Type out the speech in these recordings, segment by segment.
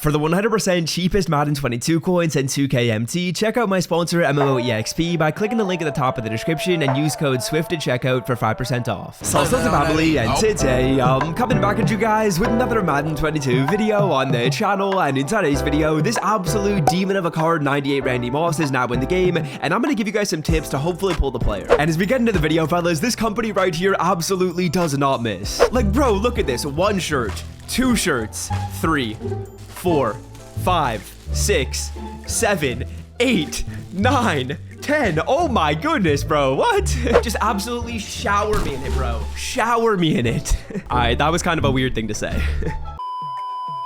For the 100% cheapest Madden 22 coins and 2K MT, check out my sponsor MMOEXP by clicking the link at the top of the description and use code SWIFT at checkout for 5% off. So family, and today I'm coming back at you guys with another Madden 22 video on the channel, and in today's video, this absolute demon of a card 98 Randy Moss is now in the game, and I'm going to give you guys some tips to hopefully pull the player. And as we get into the video, fellas, this company right here absolutely does not miss. Like, bro, look at this. 1 shirt, 2 shirts, 3, 4, 5, 6, 7, 8, 9, 10. Oh my goodness, bro. What? Just absolutely shower me in it, bro. Shower me in it. All right, that was kind of a weird thing to say.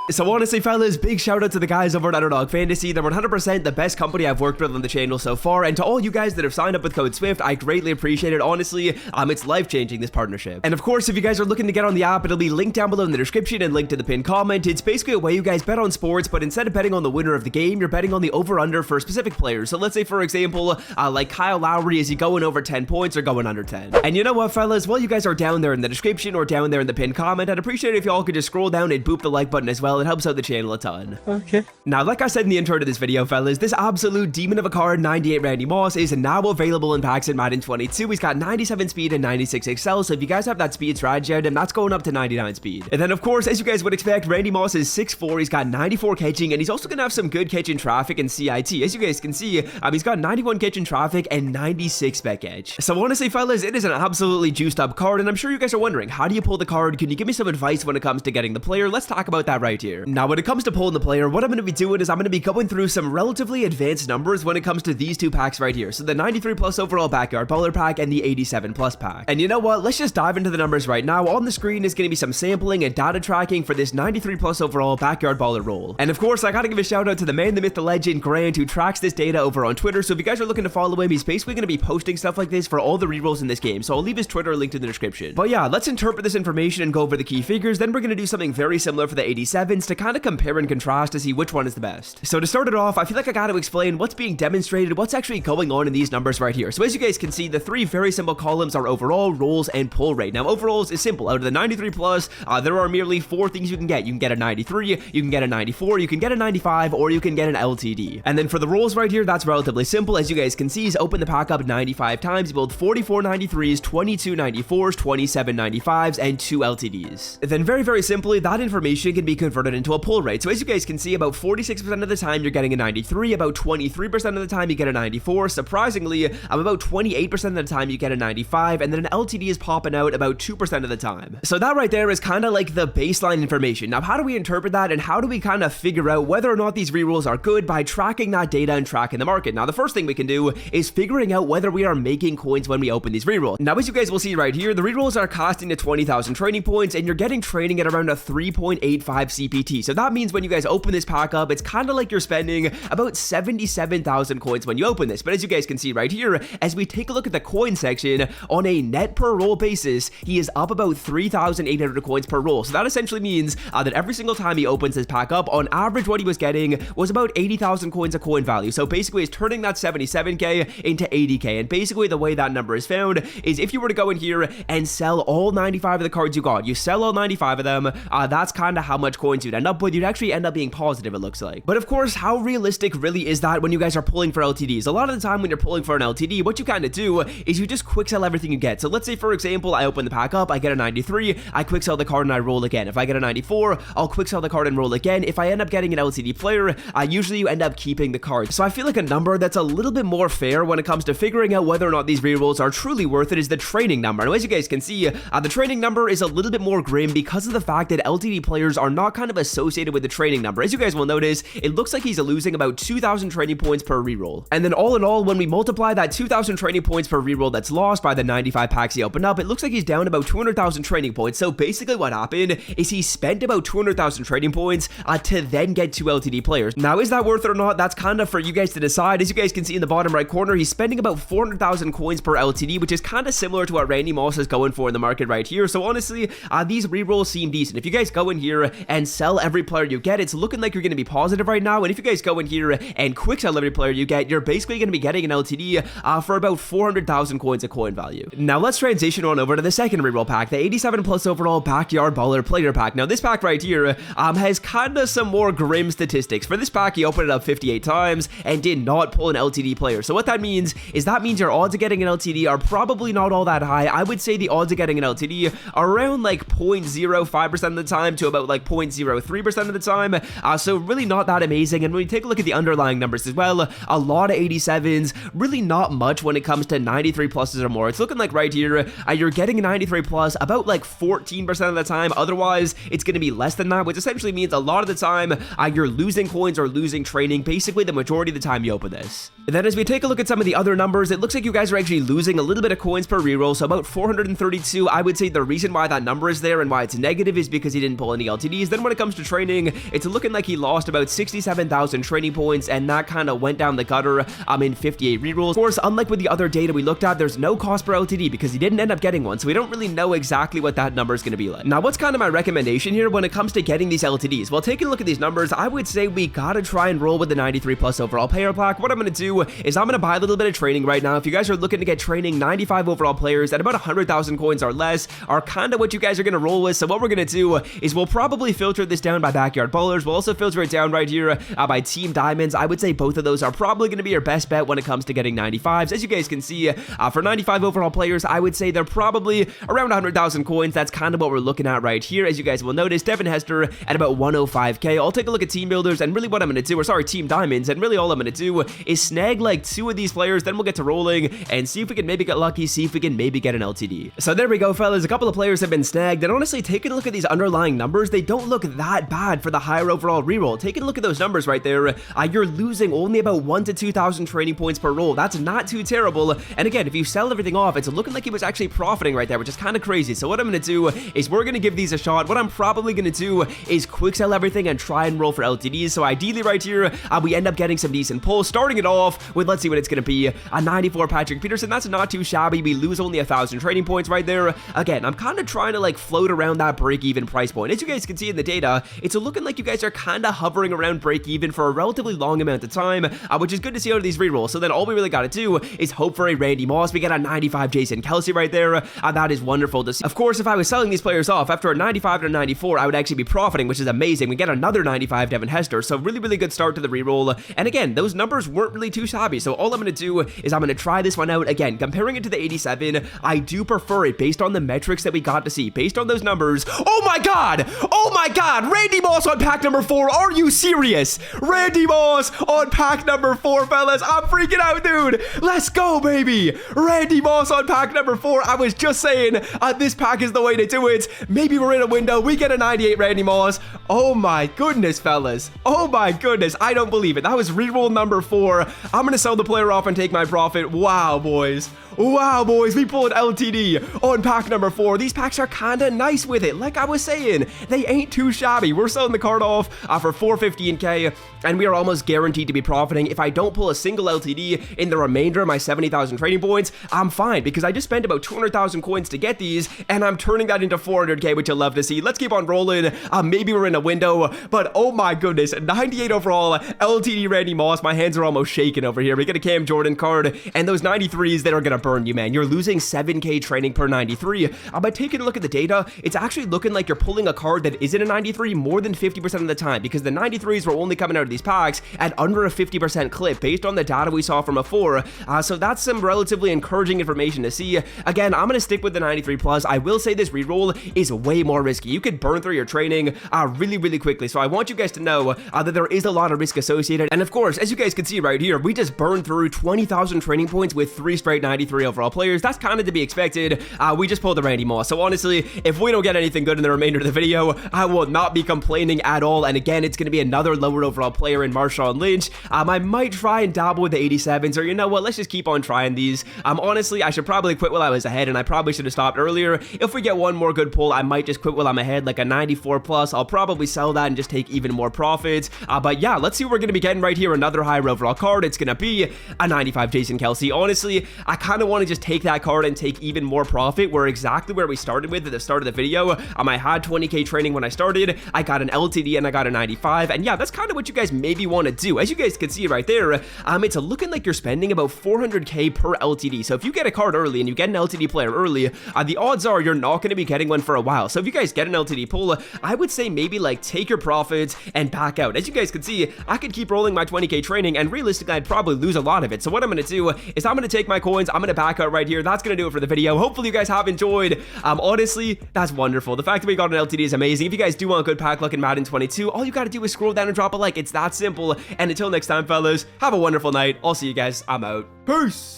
So honestly, fellas, big shout out to the guys over at Underdog Fantasy. They're 100% the best company I've worked with on the channel so far, and to all you guys that have signed up with code SWIFT, I greatly appreciate it. Honestly, it's life-changing, this partnership. And of course, if you guys are looking to get on the app, it'll be linked down below in the description and linked to the pinned comment. It's basically a way you guys bet on sports, but instead of betting on the winner of the game, you're betting on the over-under for specific players. So let's say, for example, like Kyle Lowry, is he going over 10 points or going under 10? And you know what, fellas? While you guys are down there in the description or down there in the pinned comment, I'd appreciate it if y'all could just scroll down and boop the like button as well. It helps out the channel a ton. Okay. Now, like I said in the intro to this video, fellas, this absolute demon of a card, 98 Randy Moss, is now available in packs in Madden 22. He's got 97 speed and 96 excel, so if you guys have that speed strategy out, that's going up to 99 speed. And then, of course, as you guys would expect, Randy Moss is 6'4", he's got 94 catching, and he's also going to have some good catching traffic and CIT. As you guys can see, he's got 91 catching traffic and 96 spec edge. So honestly, fellas, it is an absolutely juiced up card, and I'm sure you guys are wondering, how do you pull the card? Can you give me some advice when it comes to getting the player? Let's talk about that right here. Now, when it comes to pulling the player, what I'm going to be doing is I'm going to be going through some relatively advanced numbers when it comes to these two packs right here. So the 93 plus overall backyard baller pack and the 87 plus pack. And you know what? Let's just dive into the numbers right now. On the screen is going to be some sampling and data tracking for this 93 plus overall backyard baller roll. And of course, I got to give a shout out to the man, the myth, the legend, Grant, who tracks this data over on Twitter. So if you guys are looking to follow him, he's basically going to be posting stuff like this for all the rerolls in this game. So I'll leave his Twitter linked in the description. But yeah, let's interpret this information and go over the key figures. Then we're going to do something very similar for the 87s to kind of compare and contrast to see which one is the best. So to start it off, I feel like I got to explain what's being demonstrated, what's actually going on in these numbers right here. So as you guys can see, the 3 very simple columns are overall, rolls, and pull rate. Now overalls is simple. Out of the 93 plus, there are merely 4 things you can get. You can get a 93, you can get a 94, you can get a 95, or you can get an LTD. And then for the rolls right here, that's relatively simple. As you guys can see, is open the pack up 95 times, you build 44 93s, 22 94s, 27 95s, and 2 LTDs. Then very simply, that information can be converted into a pull rate. So as you guys can see, about 46% of the time you're getting a 93, about 23% of the time you get a 94, surprisingly, about 28% of the time you get a 95, and then an LTD is popping out about 2% of the time. So that right there is kind of like the baseline information. Now, how do we interpret that, and how do we kind of figure out whether or not these rerolls are good by tracking that data and tracking the market? Now, the first thing we can do is figuring out whether we are making coins when we open these rerolls. Now, as you guys will see right here, the rerolls are costing to 20,000 training points, and you're getting training at around a 3.85 CPT. So that means when you guys open this pack up, it's kind of like you're spending about 77,000 coins when you open this. But as you guys can see right here, as we take a look at the coin section, on a net per roll basis, he is up about 3,800 coins per roll. So that essentially means that every single time he opens this pack up, on average what he was getting was about 80,000 coins of coin value. So basically he's turning that 77k into 80k, and basically the way that number is found is if you were to go in here and sell all 95 of the cards you got, you sell all 95 of them, that's kind of how much coins you'd end up with. You'd actually end up being positive, it looks like. But of course, how realistic really is that when you guys are pulling for LTDs? A lot of the time when you're pulling for an LTD, what you kind of do is you just quick sell everything you get. So let's say, for example, I open the pack up, I get a 93, I quick sell the card and I roll again. If I get a 94, I'll quick sell the card and roll again. If I end up getting an LTD player, usually you end up keeping the card. So I feel like a number that's a little bit more fair when it comes to figuring out whether or not these rerolls are truly worth it is the training number. Now, as you guys can see, the training number is a little bit more grim because of the fact that LTD players are not kind of associated with the training number. As you guys will notice, it looks like he's losing about 2,000 training points per reroll. And then all in all, when we multiply that 2,000 training points per reroll that's lost by the 95 packs he opened up, it looks like he's down about 200,000 training points. So basically what happened is he spent about 200,000 training points to then get 2 LTD players. Now, is that worth it or not? That's kind of for you guys to decide. As you guys can see in the bottom right corner, he's spending about 400,000 coins per LTD, which is kind of similar to what Randy Moss is going for in the market right here. So honestly, these rerolls seem decent. If you guys go in here and sell every player you get, it's looking like you're going to be positive right now. And if you guys go in here and quick sell every player you get, you're basically going to be getting an LTD for about 400,000 coins of coin value. Now let's transition on over to the second reroll pack, the 87 plus overall backyard baller player pack. Now this pack right here has kind of some more grim statistics. For this pack, you opened it up 58 times and did not pull an LTD player. So what that means is your odds of getting an LTD are probably not all that high. I would say the odds of getting an LTD are around like 0.05% of the time to about like 0.03% of the time. So really not that amazing. And when we take a look at the underlying numbers as well, a lot of 87s, really not much when it comes to 93 pluses or more. It's looking like right here, you're getting a 93 plus about like 14% of the time. Otherwise, it's going to be less than that, which essentially means a lot of the time you're losing coins or losing training, basically the majority of the time you open this. And then as we take a look at some of the other numbers, it looks like you guys are actually losing a little bit of coins per reroll, so about 432. I would say the reason why that number is there and why it's negative is because he didn't pull any LTDs. Then when it comes to training, it's looking like he lost about 67,000 training points, and that kind of went down the gutter in 58 rerolls. Of course, unlike with the other data we looked at, there's no cost per LTD because he didn't end up getting one, so we don't really know exactly what that number is going to be like. Now, what's kind of my recommendation here when it comes to getting these LTDs? Well, taking a look at these numbers, I would say we gotta try and roll with the 93 plus overall player pack. What I'm going to do is I'm going to buy a little bit of training right now. If you guys are looking to get training, 95 overall players at about 100,000 coins or less are kind of what you guys are going to roll with. So what we're going to do is we'll probably filter this down by backyard ballers. We'll also filter it down right here by team diamonds. I would say both of those are probably going to be your best bet when it comes to getting 95s. As you guys can see, for 95 overall players, I would say they're probably around 100,000 coins. That's kind of what we're looking at right here. As you guys will notice, Devin Hester at about 105k. I'll take a look at team builders, and really what I'm going to do, or sorry, team diamonds, and really all I'm going to do is snag like 2 of these players, then we'll get to rolling and see if we can maybe get lucky, see if we can maybe get an LTD. So there we go, fellas. A couple of players have been snagged, and honestly, taking a look at these underlying numbers, they don't look that bad for the higher overall reroll. Taking a look at those numbers right there, you're losing only about 1,000 to 2,000 training points per roll. That's not too terrible. And again, if you sell everything off, it's looking like he was actually profiting right there, which is kind of crazy. So what I'm going to do is we're going to give these a shot. What I'm probably going to do is quick sell everything and try and roll for LTDs. So ideally right here, we end up getting some decent pulls, starting it off with, let's see what it's going to be, a 94 Patrick Peterson. That's not too shabby. We lose only 1,000 training points right there. Again, I'm kind of trying to like float around that break-even price point. As you guys can see in the data, it's looking like you guys are kind of hovering around break-even for a relatively long amount of time, which is good to see out of these rerolls. So then all we really got to do is hope for a Randy Moss. We get a 95 Jason Kelsey right there. That is wonderful to see. Of course, if I was selling these players off after a 95 and a 94, I would actually be profiting, which is amazing. We get another 95 Devin Hester. So really, really good start to the reroll. And again, those numbers weren't really too shabby. So all I'm going to do is I'm going to try this one out. Again, comparing it to the 87, I do prefer it based on the metrics that we got to see. Based on those numbers. Oh my God! Oh my God! Randy Moss on pack number 4. Are you serious? Randy Moss on pack number 4, fellas. I'm freaking out, dude. Let's go, baby. Randy Moss on pack number 4. I was just saying, this pack is the way to do it. Maybe we're in a window. We get a 98 Randy Moss. Oh my goodness, fellas. Oh my goodness. I don't believe it. That was reroll number 4. I'm going to sell the player off and take my profit. Wow, boys. Wow, boys. We pulled LTD on pack number 4. These packs are kind of nice with it. Like I was saying, they ain't too shabby. We're selling the card off for 415k, and we are almost guaranteed to be profiting. If I don't pull a single LTD in the remainder of my 70,000 trading points, I'm fine because I just spent about 200,000 coins to get these, and I'm turning that into 400k, which you'll love to see. Let's keep on rolling. Maybe we're in a window, but oh my goodness, 98 overall LTD Randy Moss. My hands are almost shaking over here. We get a Cam Jordan card, and those 93s that are gonna burn you, man. You're losing 7k training per 93. By taking a look at the data, it's actually looking like you're pulling a card that isn't a 93 more than 50% of the time, because the 93s were only coming out of these packs at under a 50% clip based on the data we saw from before. So that's some relatively encouraging information to see. Again, I'm going to stick with the 93 plus. I will say this reroll is way more risky. You could burn through your training really, really quickly. So I want you guys to know that there is a lot of risk associated. And of course, as you guys can see right here, we just burned through 20,000 training points with 3 straight 93 overall players. That's kind of to be expected. We just pulled the Randy Moss. So honestly, if we don't get anything good in the remainder of the video, I will not be complaining at all. And again, it's going to be another lower overall player in Marshawn Lynch. I might try and dabble with the 87s, or you know what, let's just keep on trying these. Honestly, I should probably quit while I was ahead, and I probably should have stopped earlier. If we get one more good pull, I might just quit while I'm ahead, like a 94 plus. I'll probably sell that and just take even more profits. But yeah, let's see what we're going to be getting right here. Another higher overall card. It's going to be a 95 Jason Kelsey. Honestly, I kind of want to just take that card and take even more profit. We're exactly where we started with at the start of the video. I had 20k training when I started. did. I got an LTD and I got a 95, and yeah, that's kind of what you guys maybe want to do. As you guys can see right there, it's looking like you're spending about 400k per LTD. So if you get a card early and you get an LTD player early, the odds are you're not going to be getting one for a while. So if you guys get an LTD pull, I would say maybe like take your profits and back out. As you guys can see, I could keep rolling my 20k training, and realistically I'd probably lose a lot of it. So what I'm going to do is I'm going to take my coins, I'm going to back out right here. That's going to do it for the video. Hopefully you guys have enjoyed. Honestly, that's wonderful. The fact that we got an LTD is amazing. If you guys do want good pack luck in Madden 22, all you got to do is scroll down and drop a like. It's that simple. And until next time, fellas, have a wonderful night. I'll see you guys. I'm out. Peace.